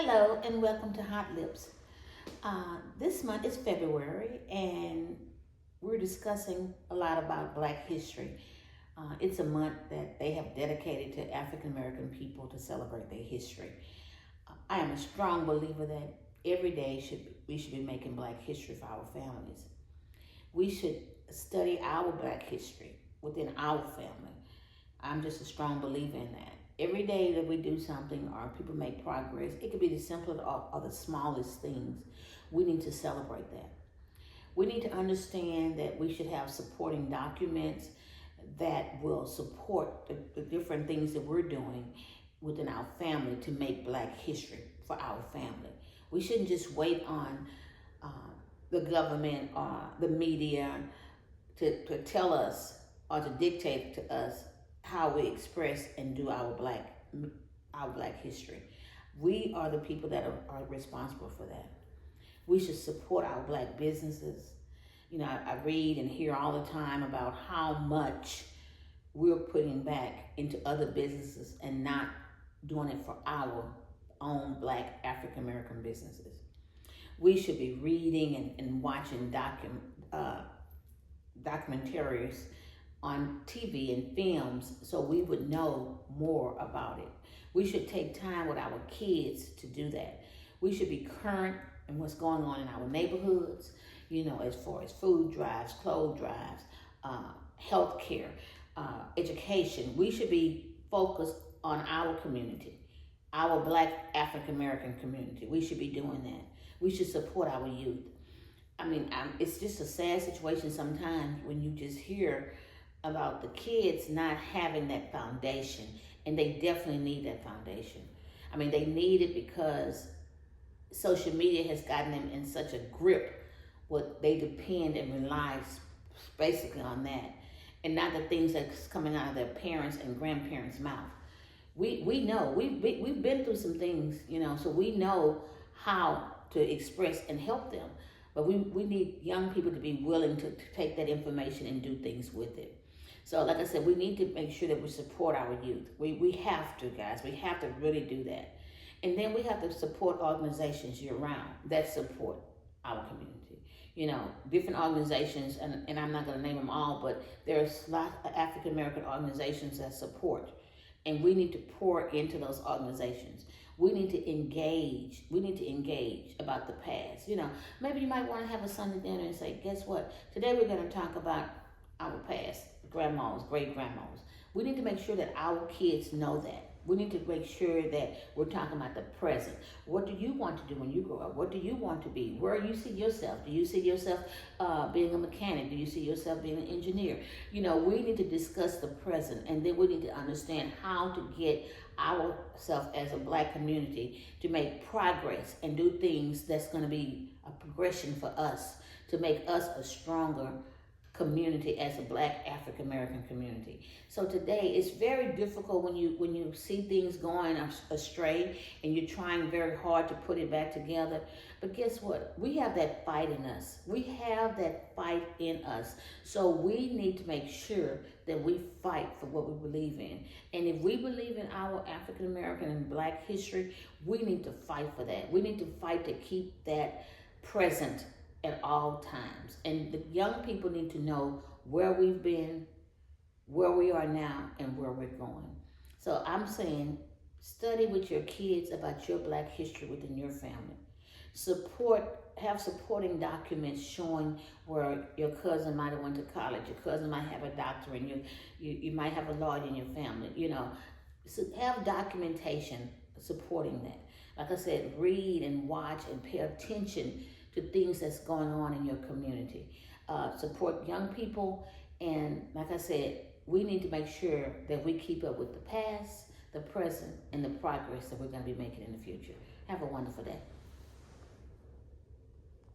Hello and welcome to Hot Lips. This month is February and we're discussing a lot about Black history. It's a month that they have dedicated to African American people to celebrate their history. I am a strong believer that every day we should be making Black history for our families. We should study our Black history within our family. I'm just a strong believer in that. Every day that we do something or people make progress, it could be the simplest or the smallest things. We need to celebrate that. We need to understand that we should have supporting documents that will support the different things that we're doing within our family to make Black history for our family. We shouldn't just wait on uh, the government or the media to tell us or to dictate to us how we express and do our black history. We are the people that are responsible for that. We should support our Black businesses. I read and hear all the time about how much we're putting back into other businesses and not doing it for our own Black African American businesses. We should be reading and watching documentaries on TV and films so we would know more about it. We should take time with our kids to do that. We should be current in what's going on in our neighborhoods, as far as food drives, clothes drives, health care, education. We should be focused on our community, our Black African American community. We should be doing that. We should support our youth. It's just a sad situation sometimes when you just hear about the kids not having that foundation, and they definitely need that foundation. They need it because social media has gotten them in such a grip what they depend and rely basically on that, and not the things that's coming out of their parents and grandparents' mouth. We know we've been through some things, so we know how to express and help them. But we need young people to be willing to take that information and do things with it. So like I said, we need to make sure that we support our youth. We have to, guys. We have to really do that. And then we have to support organizations year-round that support our community. Different organizations, and I'm not going to name them all, but there's lots of African-American organizations that support. And we need to pour into those organizations. We need to engage. We need to engage about the past. Maybe you might want to have a Sunday dinner and say, guess what? Today we're going to talk about our past, grandmas, great grandmas. We need to make sure that our kids know that. We need to make sure that we're talking about the present. What do you want to do when you grow up? What do you want to be? Where you see yourself? Do you see yourself being a mechanic? Do you see yourself being an engineer? We need to discuss the present, and then we need to understand how to get ourselves as a Black community to make progress and do things that's going to be a progression for us to make us a stronger community as a Black African American community. So today it's very difficult when you see things going astray and you're trying very hard to put it back together. But guess what? We have that fight in us. We have that fight in us. So we need to make sure that we fight for what we believe in. And if we believe in our African American and Black history, we need to fight for that. We need to fight to keep that present at all times. And the young people need to know where we've been, where we are now, and where we're going. So I'm saying, study with your kids about your Black history within your family. Have supporting documents showing where your cousin might have went to college, your cousin might have a doctor, and you might have a lawyer in your family. So have documentation supporting that. Like I said, read and watch and pay attention to things that's going on in your community. Support young people, and like I said, we need to make sure that we keep up with the past, the present, and the progress that we're going to be making in the future. Have a wonderful day.